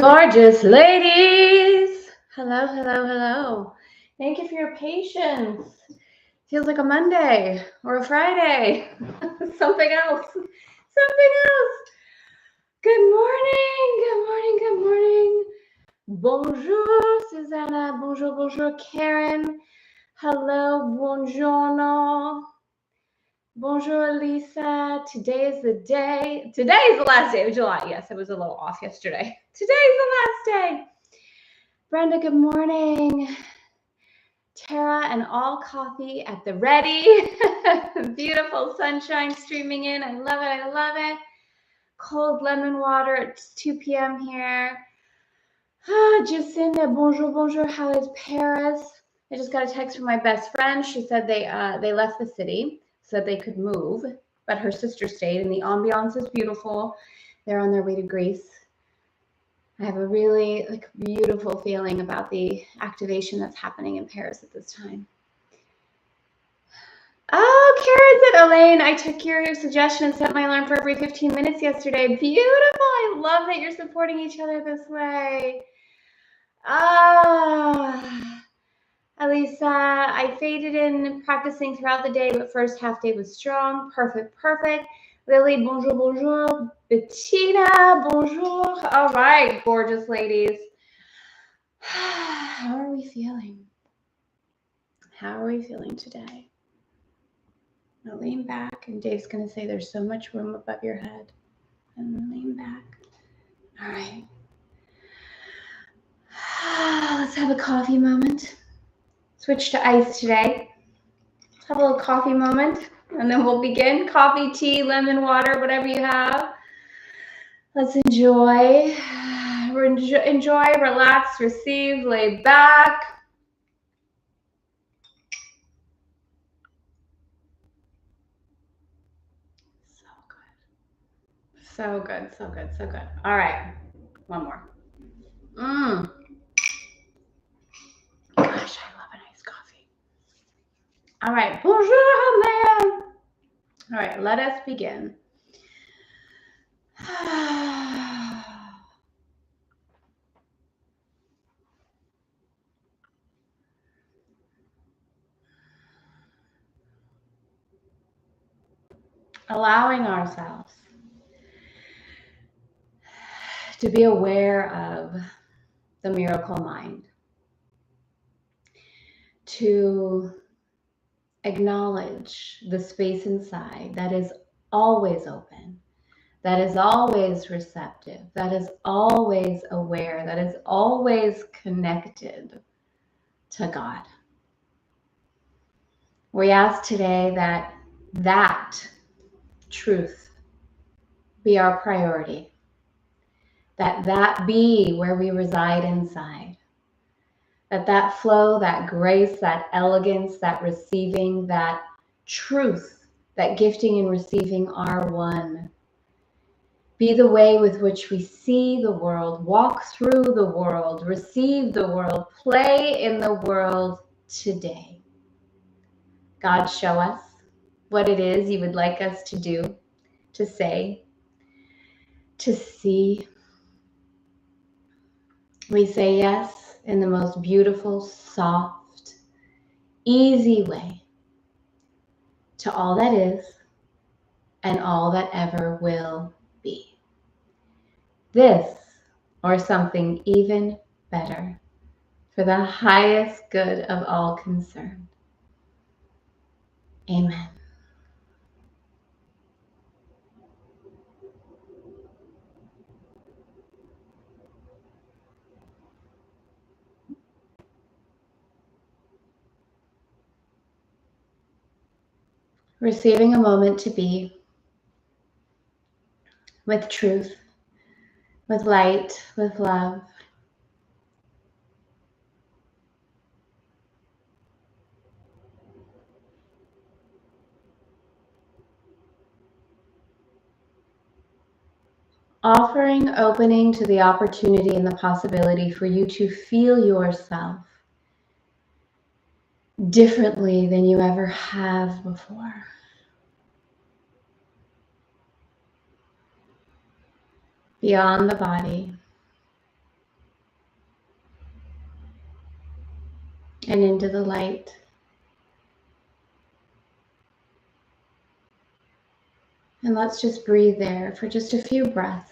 Gorgeous ladies. Hello, hello, hello. Thank you for your patience. Feels like a Monday or a Friday. Something else. Something else. Good morning. Good morning. Good morning. Bonjour, Susanna. Bonjour, bonjour, Karen. Hello, buongiorno. Bonjour, Lisa. Today is the day. Today is the last day of July. Yes, I was a little off yesterday. Today's the last day. Brenda, good morning. Tara and all coffee at the ready. Beautiful sunshine streaming in. I love it. I love it. Cold lemon water. It's 2 p.m. here. Jacinda, bonjour, bonjour. How is Paris? I just got a text from my best friend. She said they left the city so that they could move, but her sister stayed, and the ambiance is beautiful. They're on their way to Greece. I have a really beautiful feeling about the activation that's happening in Paris at this time. Oh, Karen said, Elaine, I took your suggestion and set my alarm for every 15 minutes yesterday. Beautiful. I love that you're supporting each other this way. Elisa, I faded in practicing throughout the day, but first half day was strong. Perfect, perfect. Lily, bonjour, bonjour. Bettina, bonjour. All right, gorgeous ladies. How are we feeling? How are we feeling today? Now lean back, and Dave's going to say there's so much room above your head. And then lean back. All right. Let's have a coffee moment. Switch to ice today. Let's have a little coffee moment, and then we'll begin. Coffee, tea, lemon water, whatever you have. Let's enjoy. Enjoy, relax, receive, lay back. So good, so good, so good. All right, one more. Gosh, I love an iced coffee. All right, bonjour, man. All right, let us begin. Allowing ourselves to be aware of the miracle mind, to acknowledge the space inside that is always open, that is always receptive, that is always aware, that is always connected to God. We ask today that truth be our priority, that be where we reside inside, that flow, that grace, that elegance, that receiving, that truth, that gifting and receiving are one. Be the way with which we see the world, walk through the world, receive the world, play in the world today. God, show us what it is you would like us to do, to say, to see. We say yes in the most beautiful, soft, easy way to all that is and all that ever will be. This, or something even better, for the highest good of all concerned. Amen. Receiving a moment to be with truth, with light, with love. Offering opening to the opportunity and the possibility for you to feel yourself differently than you ever have before. Beyond the body, and into the light. And let's just breathe there for just a few breaths.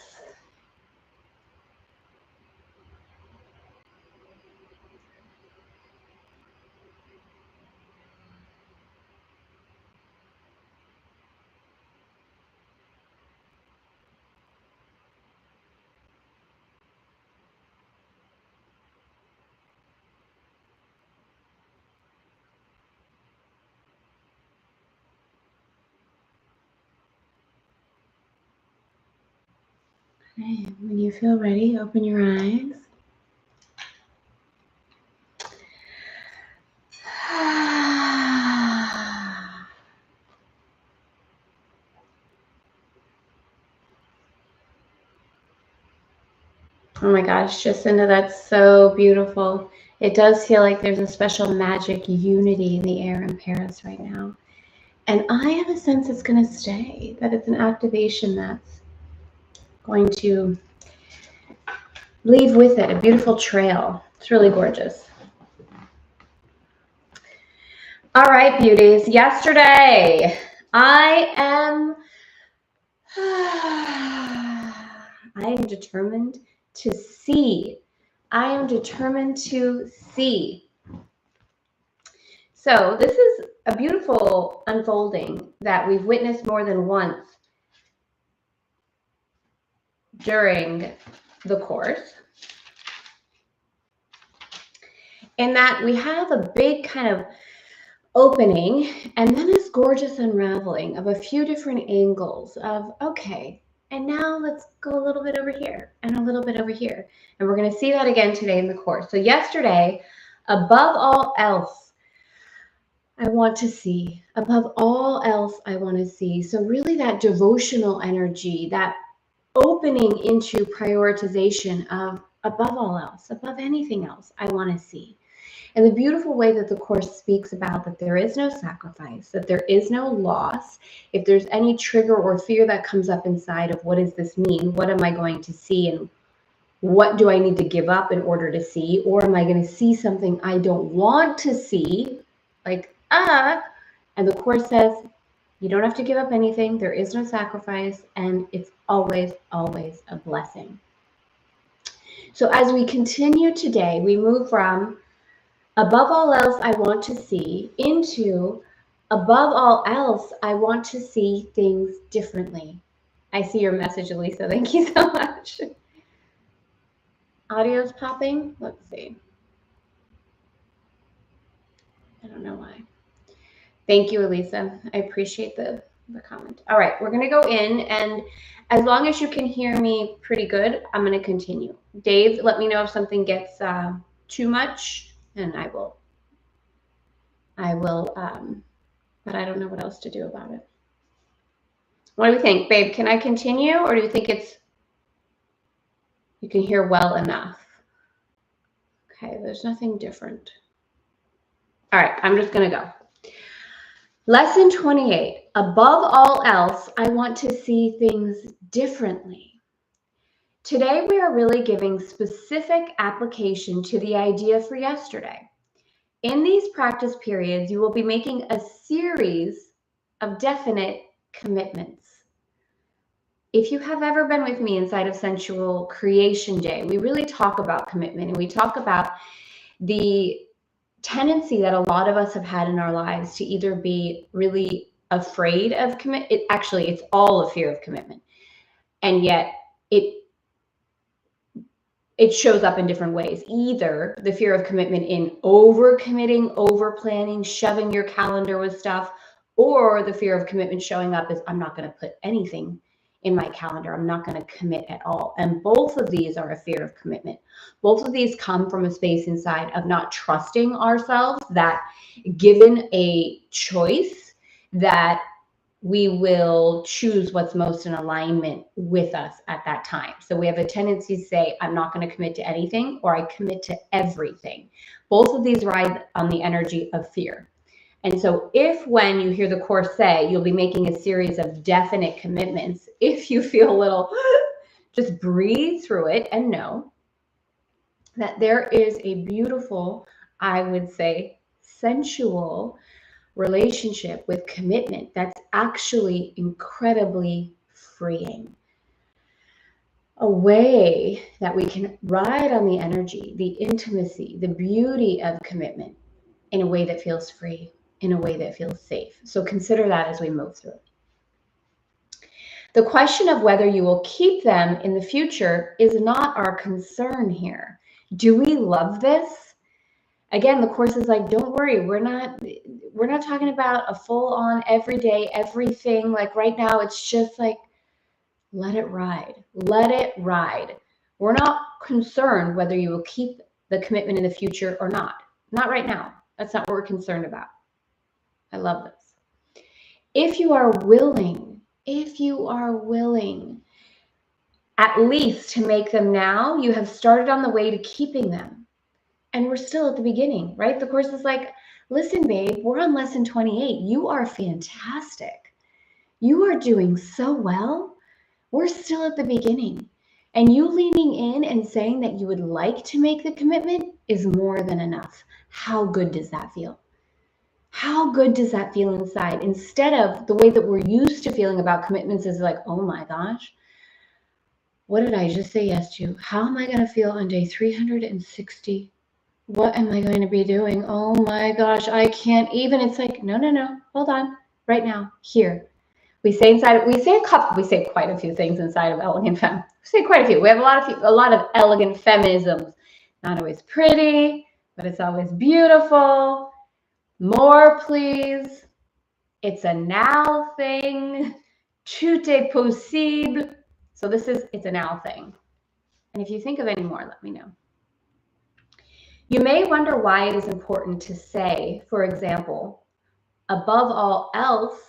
Okay, when you feel ready, open your eyes. Oh my gosh, Jacinda, that's so beautiful. It does feel like there's a special magic unity in the air in Paris right now. And I have a sense it's going to stay, that it's an activation that's going to leave with it a beautiful trail. It's really gorgeous. All right, beauties. Yesterday, I am determined to see. I am determined to see. So this is a beautiful unfolding that we've witnessed more than once during the course. In that we have a big kind of opening and then this gorgeous unraveling of a few different angles of, okay, and now let's go a little bit over here and a little bit over here. And we're going to see that again today in the course. So yesterday, above all else, I want to see. Above all else, I want to see. So really that devotional energy, that opening into prioritization of above all else, above anything else, I want to see. And the beautiful way that the Course speaks about that there is no sacrifice, that there is no loss. If there's any trigger or fear that comes up inside of what does this mean? What am I going to see? And what do I need to give up in order to see? Or am I going to see something I don't want to see? Like, and the Course says, you don't have to give up anything. There is no sacrifice. And it's always, always a blessing. So as we continue today, we move from above all else, I want to see into above all else, I want to see things differently. I see your message, Elisa. Thank you so much. Audio's popping. Let's see. I don't know why. Thank you, Elisa. I appreciate the comment. All right, we're going to go in, and as long as you can hear me pretty good, I'm going to continue. Dave, let me know if something gets too much, and I will, but I don't know what else to do about it. What do we think, babe? Can I continue, or do you think you can hear well enough? Okay, there's nothing different. All right, I'm just going to go. Lesson 28. Above all else, I want to see things differently. Today, we are really giving specific application to the idea for yesterday. In these practice periods, you will be making a series of definite commitments. If you have ever been with me inside of Sensual Creation Day, we really talk about commitment, and we talk about the tendency that a lot of us have had in our lives to either be really afraid of commitment. Actually, it's all a fear of commitment. And yet it shows up in different ways. Either the fear of commitment in over-committing, over-planning, shoving your calendar with stuff, or the fear of commitment showing up as I'm not going to put anything in my calendar. I'm not going to commit at all. And both of these are a fear of commitment. Both of these come from a space inside of not trusting ourselves, that given a choice, that we will choose what's most in alignment with us at that time. So we have a tendency to say, I'm not going to commit to anything, or I commit to everything. Both of these ride on the energy of fear. And so if when you hear the Course say you'll be making a series of definite commitments, if you feel a little, just breathe through it and know that there is a beautiful I would say, sensual relationship with commitment that's actually incredibly freeing. A way that we can ride on the energy, the intimacy, the beauty of commitment in a way that feels free, in a way that feels safe. So consider that as we move through. The question of whether you will keep them in the future is not our concern here. Do we love this? Again, the Course is like, don't worry, we're not talking about a full-on everyday everything. Like right now, it's just like, let it ride. Let it ride. We're not concerned whether you will keep the commitment in the future or not. Not right now. That's not what we're concerned about. I love this. If you are willing, at least to make them now, you have started on the way to keeping them. And we're still at the beginning, right? The Course is like, listen, babe, we're on lesson 28. You are fantastic. You are doing so well. We're still at the beginning. And you leaning in and saying that you would like to make the commitment is more than enough. How good does that feel? How good does that feel inside? Instead of the way that we're used to feeling about commitments is like, oh my gosh, what did I just say yes to? How am I going to feel on day 360? What am I going to be doing? Oh my gosh, I can't even. It's like, no, hold on. Right now, here. We say quite a few things inside of Elegant Femme. We say quite a few. We have a lot of elegant feminisms. Not always pretty, but it's always beautiful. More, please. It's a now thing. Tout est possible. So it's a now thing. And if you think of any more, let me know. You may wonder why it is important to say, for example, above all else,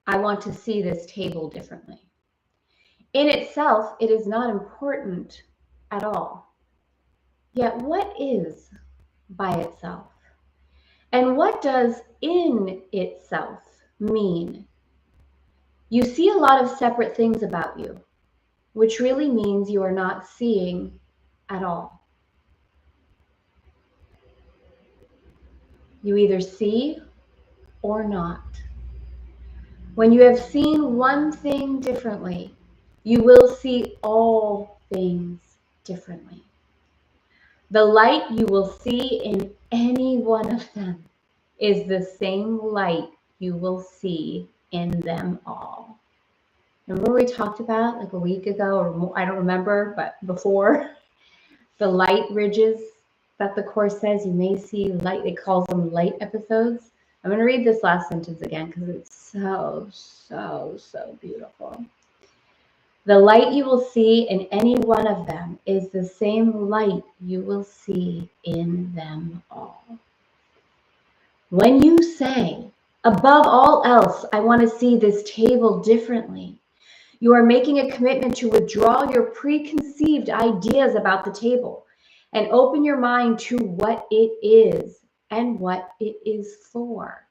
I want to see this table differently. In itself, it is not important at all. Yet what is by itself? And what does in itself mean? You see a lot of separate things about you, which really means you are not seeing at all. You either see or not. When you have seen one thing differently, you will see all things differently. The light you will see in any one of them is the same light you will see in them all. Remember we talked about like a week ago, or more, I don't remember, but before, the light ridges that the Course says you may see light. It calls them light episodes. I'm going to read this last sentence again because it's so beautiful. The light you will see in any one of them is the same light you will see in them all. When you say, above all else, I want to see this table differently, you are making a commitment to withdraw your preconceived ideas about the table and open your mind to what it is and what it is for.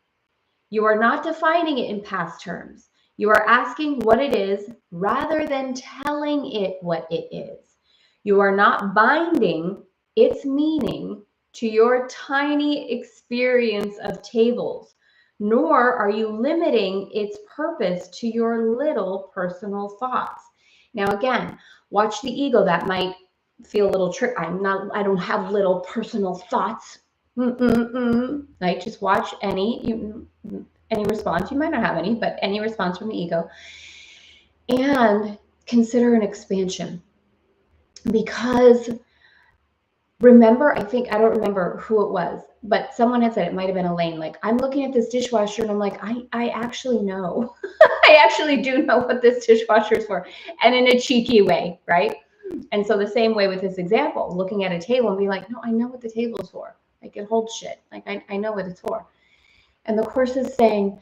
You are not defining it in past terms. You are asking what it is rather than telling it what it is. You are not binding its meaning to your tiny experience of tables, nor are you limiting its purpose to your little personal thoughts. Now, again, watch the ego. That might feel a little trick. I don't have little personal thoughts. Like, just watch any response. You might not have any, but any response from the ego. And consider an expansion. Because remember, I don't remember who it was, but someone had said, it might have been Elaine, like, I'm looking at this dishwasher and I'm like, I actually know. I actually do know what this dishwasher is for. And in a cheeky way, right? And so the same way with this example, looking at a table and be like, no, I know what the table is for. Like, it holds shit. Like, I know what it's for. And the Course is saying,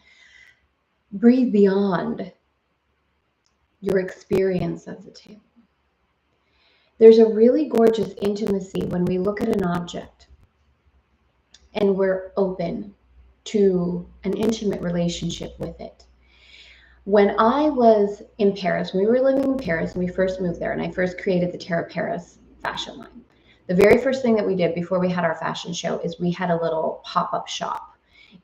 breathe beyond your experience of the table. There's a really gorgeous intimacy when we look at an object and we're open to an intimate relationship with it. When I was in Paris, we were living in Paris and we first moved there, and I first created the Terra Paris fashion line. The very first thing that we did before we had our fashion show is we had a little pop-up shop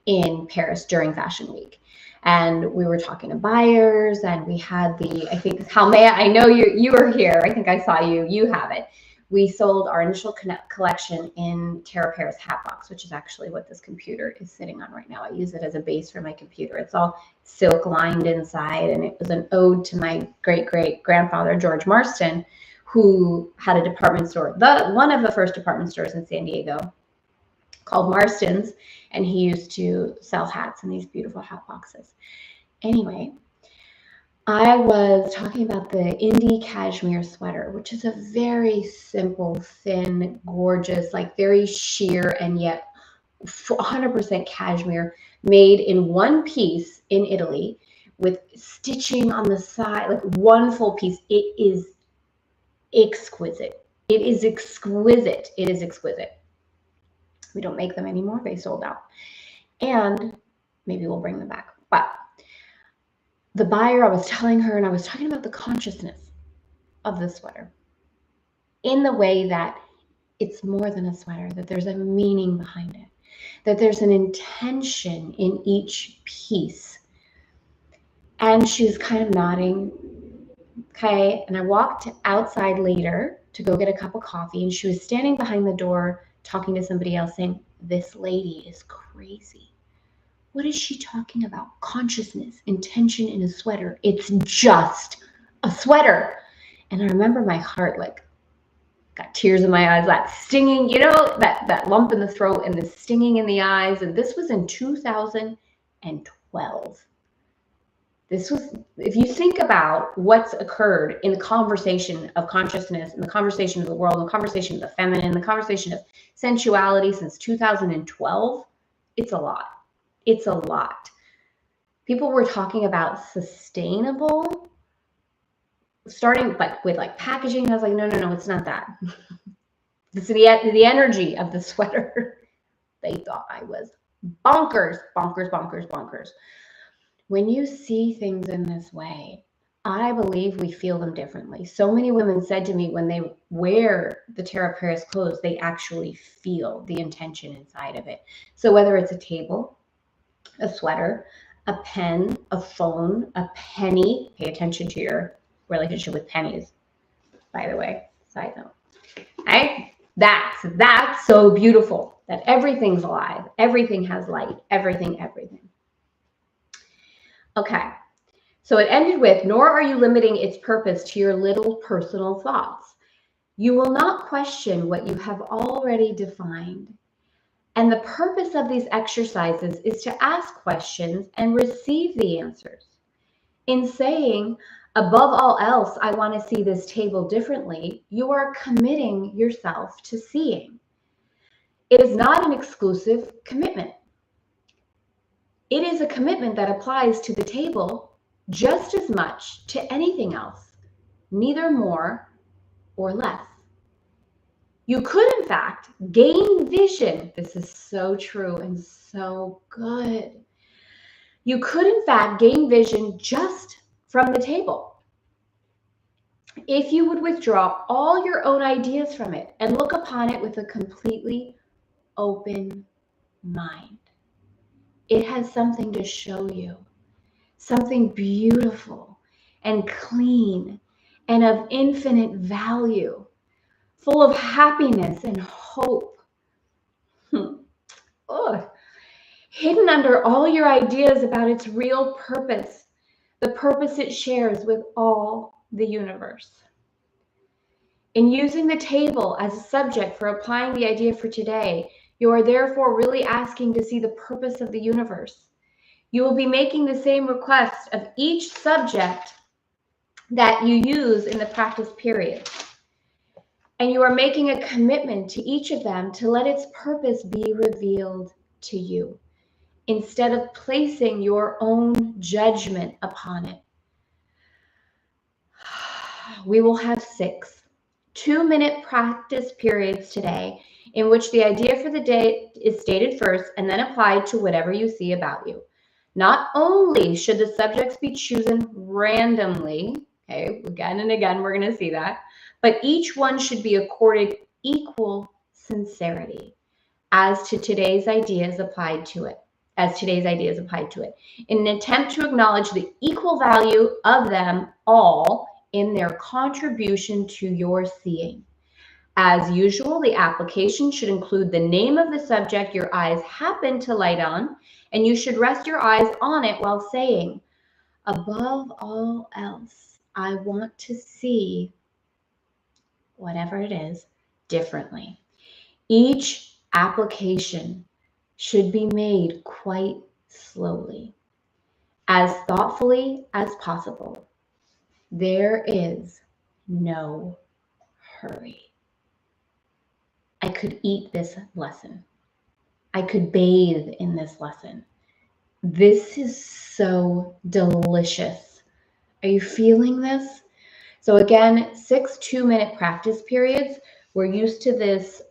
in Paris during Fashion Week. And we were talking to buyers, and we had I think, Halmea, I know you were here. I think I saw you. You have it. We sold our initial collection in Terra Paris hat box, which is actually what this computer is sitting on right now. I use it as a base for my computer. It's all silk lined inside, and it was an ode to my great-great-grandfather, George Marston, who had a department store, one of the first department stores in San Diego, called Marston's, and he used to sell hats in these beautiful hat boxes. Anyway, I was talking about the Indie cashmere sweater, which is a very simple, thin, gorgeous, like very sheer and yet 100% cashmere, made in one piece in Italy with stitching on the side, like one full piece. It is exquisite. It is exquisite. It is exquisite. We don't make them anymore. They sold out. And maybe we'll bring them back. But the buyer, I was telling her, and I was talking about the consciousness of the sweater in the way that it's more than a sweater, that there's a meaning behind it, that there's an intention in each piece. And she was kind of nodding. Okay. And I walked outside later to go get a cup of coffee, and she was standing behind the door talking to somebody else, saying, "This lady is crazy. What is she talking about? Consciousness, intention in a sweater. It's just a sweater." And I remember my heart, like, got tears in my eyes, that stinging, you know, that lump in the throat and the stinging in the eyes. And this was in 2012. This was, if you think about what's occurred in the conversation of consciousness, in the conversation of the world, in the conversation of the feminine, in the conversation of sensuality since 2012, it's a lot. It's a lot. People were talking about sustainable, starting like with like packaging. I was like, no, it's not that. It's the energy of the sweater. They thought I was bonkers. When you see things in this way, I believe we feel them differently. So many women said to me when they wear the Terra Paris clothes, they actually feel the intention inside of it. So whether it's a table, a sweater, a pen, a phone, a penny, pay attention to your relationship with pennies, by the way, side note. Right? That's so beautiful, that everything's alive, everything has light, everything. Okay, so it ended with, "Nor are you limiting its purpose to your little personal thoughts. You will not question what you have already defined. And the purpose of these exercises is to ask questions and receive the answers. In saying, above all else, I want to see this table differently, you are committing yourself to seeing. It is not an exclusive commitment. It is a commitment that applies to the table just as much to anything else, neither more or less. You could, in fact, gain vision." This is so true and so good. You could, in fact, gain vision just from the table if you would withdraw all your own ideas from it and look upon it with a completely open mind. It has something to show you, something beautiful and clean and of infinite value, full of happiness and hope. Hidden under all your ideas about its real purpose, the purpose it shares with all the universe. In using the table as a subject for applying the idea for today, you are therefore really asking to see the purpose of the universe. You will be making the same request of each subject that you use in the practice period. And you are making a commitment to each of them to let its purpose be revealed to you, instead of placing your own judgment upon it. We will have 6 2-minute practice periods today in which the idea for the day is stated first and then applied to whatever you see about you. Not only should the subjects be chosen randomly, okay, again and again, we're going to see that, but each one should be accorded equal sincerity as today's ideas applied to it, in an attempt to acknowledge the equal value of them all in their contribution to your seeing. As usual, the application should include the name of the subject your eyes happen to light on, and you should rest your eyes on it while saying, above all else, I want to see whatever it is differently. Each application should be made quite slowly, as thoughtfully as possible. There is no hurry. I could eat this lesson. I could bathe in this lesson. This is so delicious. Are you feeling this? So again, 6 2-minute practice periods. We're used to this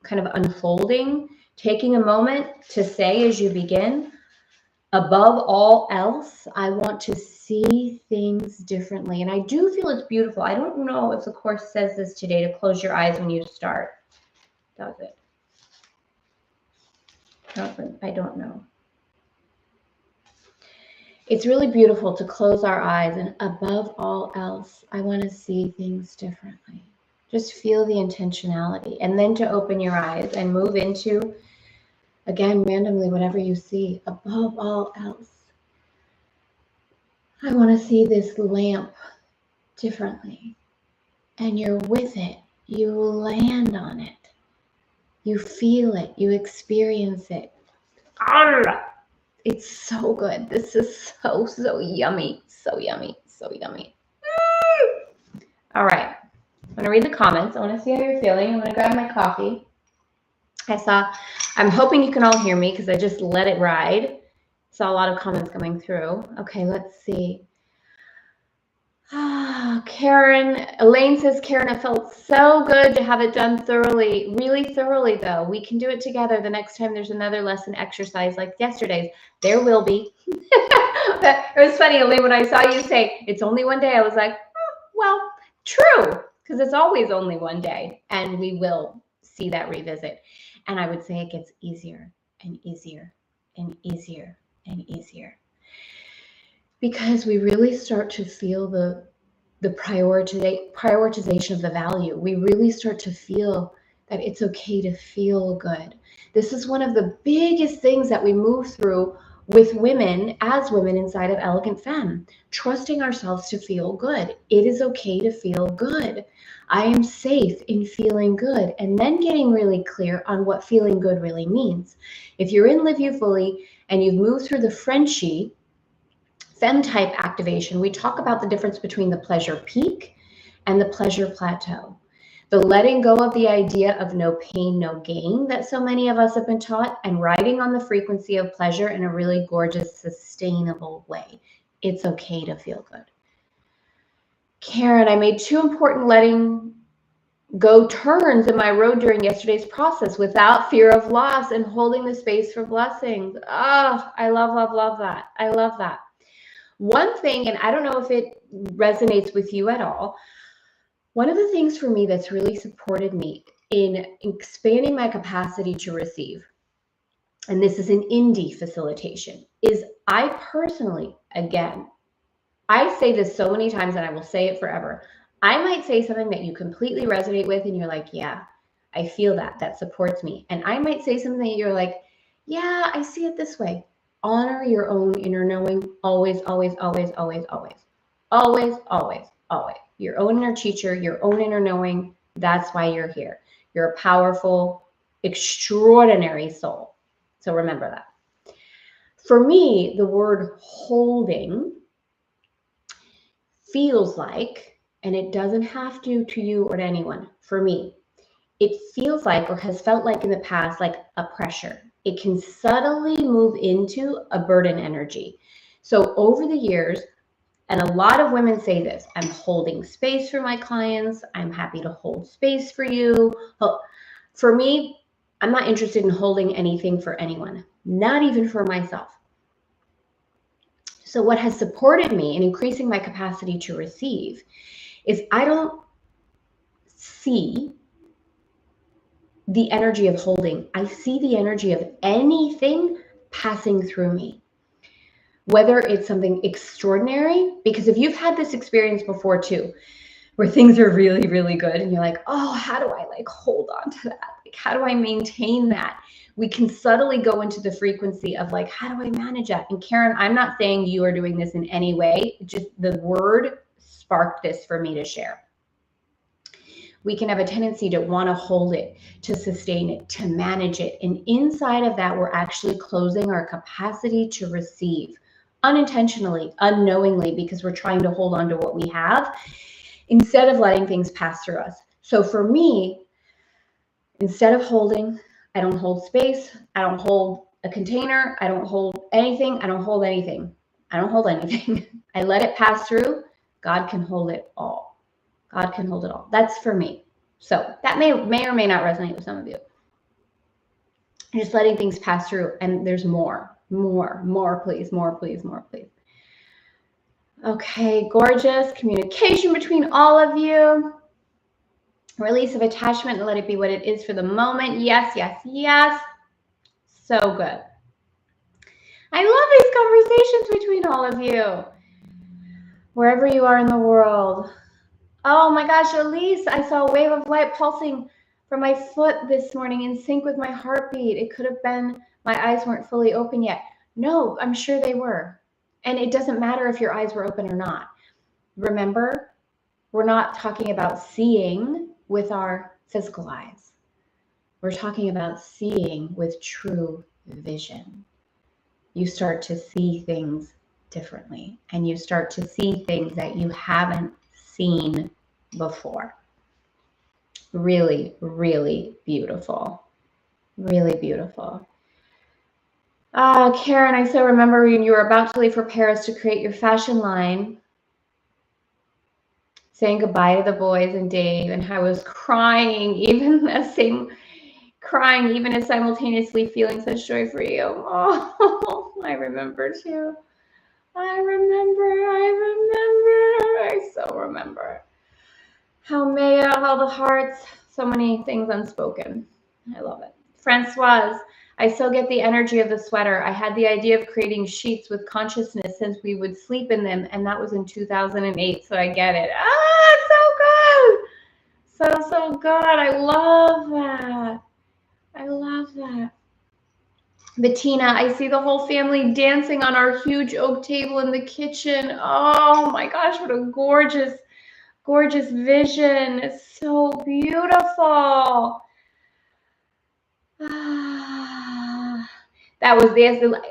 kind of unfolding, taking a moment to say as you begin, above all else, I want to see things differently. And I do feel it's beautiful. I don't know if the course says this today to close your eyes when you start. Does it? I don't know. It's really beautiful to close our eyes and above all else, I want to see things differently. Just feel the intentionality and then to open your eyes and move into, again, randomly, whatever you see. Above all else, I want to see this lamp differently. And you're with it. You land on it. You feel it. You experience it. It's so good. This is so yummy. So yummy. So yummy. All right. I'm going to read the comments. I want to see how you're feeling. I'm going to grab my coffee. I'm hoping you can all hear me because I just let it ride. Saw a lot of comments coming through. Okay, let's see. Karen, Elaine says, Karen, it felt so good to have it done thoroughly, really thoroughly though. We can do it together the next time there's another lesson exercise like yesterday's. There will be. It was funny, Elaine, when I saw you say, it's only one day, I was like, well, true, because it's always only one day and we will see that revisit. And I would say it gets easier and easier and easier and easier. Because we really start to feel the prioritization of the value. We really start to feel that it's okay to feel good. This is one of the biggest things that we move through with women, as women inside of Elegant Femme, trusting ourselves to feel good. It is okay to feel good. I am safe in feeling good, and then getting really clear on what feeling good really means. If you're in Live You Fully and you've moved through the Frenchie, Femme type activation, we talk about the difference between the pleasure peak and the pleasure plateau. The letting go of the idea of no pain, no gain that so many of us have been taught, and riding on the frequency of pleasure in a really gorgeous, sustainable way. It's okay to feel good. Karen, I made 2 important letting go turns in my road during yesterday's process without fear of loss and holding the space for blessings. Oh, I love that. I love that. One thing, and I don't know if it resonates with you at all, one of the things for me that's really supported me in expanding my capacity to receive, and this is an indie facilitation, is I personally, again, I say this so many times and I will say it forever. I might say something that you completely resonate with and you're like, yeah, I feel that. That supports me. And I might say something that you're like, yeah, I see it this way. Honor your own inner knowing always, always, always, always, always, always, always, always. Your own inner teacher, your own inner knowing. That's why you're here. You're a powerful, extraordinary soul. So remember that. For me, the word holding feels like, and it doesn't have to you or to anyone, for me, it feels like, or has felt like in the past, like a pressure. It can subtly move into a burden energy. So over the years, and a lot of women say this, I'm holding space for my clients. I'm happy to hold space for you. For me, I'm not interested in holding anything for anyone, not even for myself. So what has supported me in increasing my capacity to receive is I don't see the energy of holding. I see the energy of anything passing through me, whether it's something extraordinary, because if you've had this experience before too, where things are really, really good and you're like, oh, how do I like hold on to that? Like, how do I maintain that? We can subtly go into the frequency of like, how do I manage that? And Karen, I'm not saying you are doing this in any way. Just the word sparked this for me to share. We can have a tendency to want to hold it, to sustain it, to manage it. And inside of that, we're actually closing our capacity to receive unintentionally, unknowingly, because we're trying to hold on to what we have instead of letting things pass through us. So for me, instead of holding, I don't hold space. I don't hold a container. I don't hold anything. I don't hold anything. I don't hold anything. I let it pass through. God can hold it all. God can hold it all. That's for me. So that may or may not resonate with some of you. Just letting things pass through, and there's more, please, more, please. Okay, gorgeous. Communication between all of you. Release of attachment and let it be what it is for the moment. Yes, yes, yes. So good. I love these conversations between all of you, wherever you are in the world. Oh my gosh, Elise, I saw a wave of light pulsing from my foot this morning in sync with my heartbeat. It could have been my eyes weren't fully open yet. No, I'm sure they were. And it doesn't matter if your eyes were open or not. Remember, we're not talking about seeing with our physical eyes. We're talking about seeing with true vision. You start to see things differently, and you start to see things that you haven't seen before. Really, really beautiful. Really beautiful. Karen, I still remember when you were about to leave for Paris to create your fashion line, saying goodbye to the boys and Dave, and I was crying, even as simultaneously feeling such joy for you. Oh, I remember too. I so remember. How the hearts, so many things unspoken. I love it. Francoise, I still get the energy of the sweater. I had the idea of creating sheets with consciousness since we would sleep in them, and that was in 2008, so I get it. So good. So good. I love that. Bettina, I see the whole family dancing on our huge oak table in the kitchen. Oh my gosh, what a gorgeous vision. It's so beautiful. That was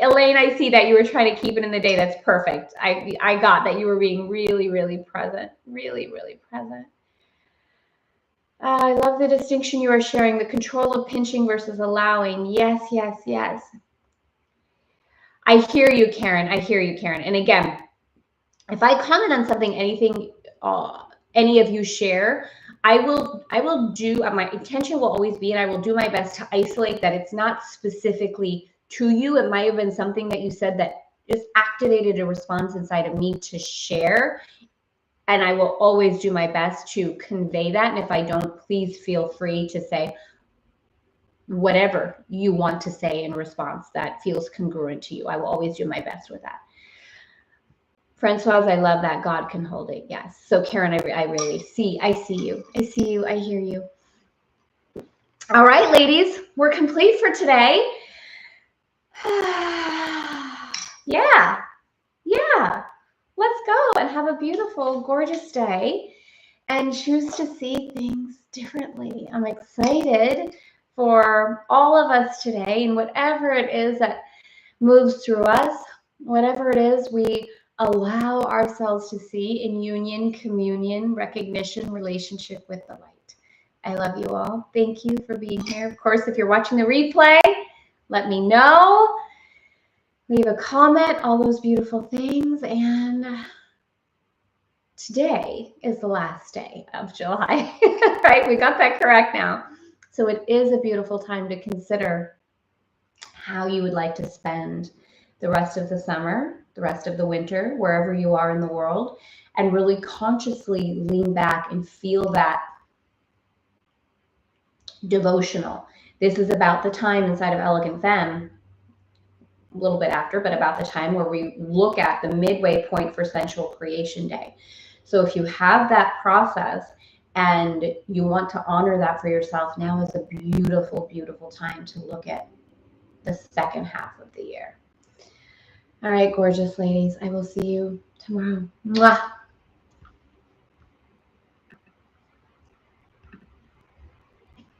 Elaine, I see that you were trying to keep it in the day. That's perfect. I got that you were being really, really present. Really, really present. I love the distinction you are sharing, the control of pinching versus allowing. Yes, yes, yes. I hear you, Karen. And again, if I comment on something, anything, any of you share, I will do, my intention will always be, and I will do my best to isolate that it's not specifically to you. It might have been something that you said that just activated a response inside of me to share. And I will always do my best to convey that. And if I don't, please feel free to say whatever you want to say in response that feels congruent to you. I will always do my best with that. Francoise, I love that. God can hold it. Yes. So Karen, I really see. I see you. I hear you. All right, ladies, we're complete for today. Yeah. Let's go and have a beautiful, gorgeous day and choose to see things differently. I'm excited for all of us today, and whatever it is that moves through us, whatever it is we allow ourselves to see in union, communion, recognition, relationship with the light. I love you all. Thank you for being here. Of course, if you're watching the replay, let me know. Leave a comment, all those beautiful things. And today is the last day of July, right? We got that correct now. So it is a beautiful time to consider how you would like to spend the rest of the summer, the rest of the winter, wherever you are in the world, and really consciously lean back and feel that devotional. This is about the time inside of Elegant Femme, a little bit after, but about the time where we look at the midway point for Sensual Creation Day. So if you have that process and you want to honor that for yourself, now is a beautiful, beautiful time to look at the second half of the year. All right, gorgeous ladies. I will see you tomorrow. Mwah.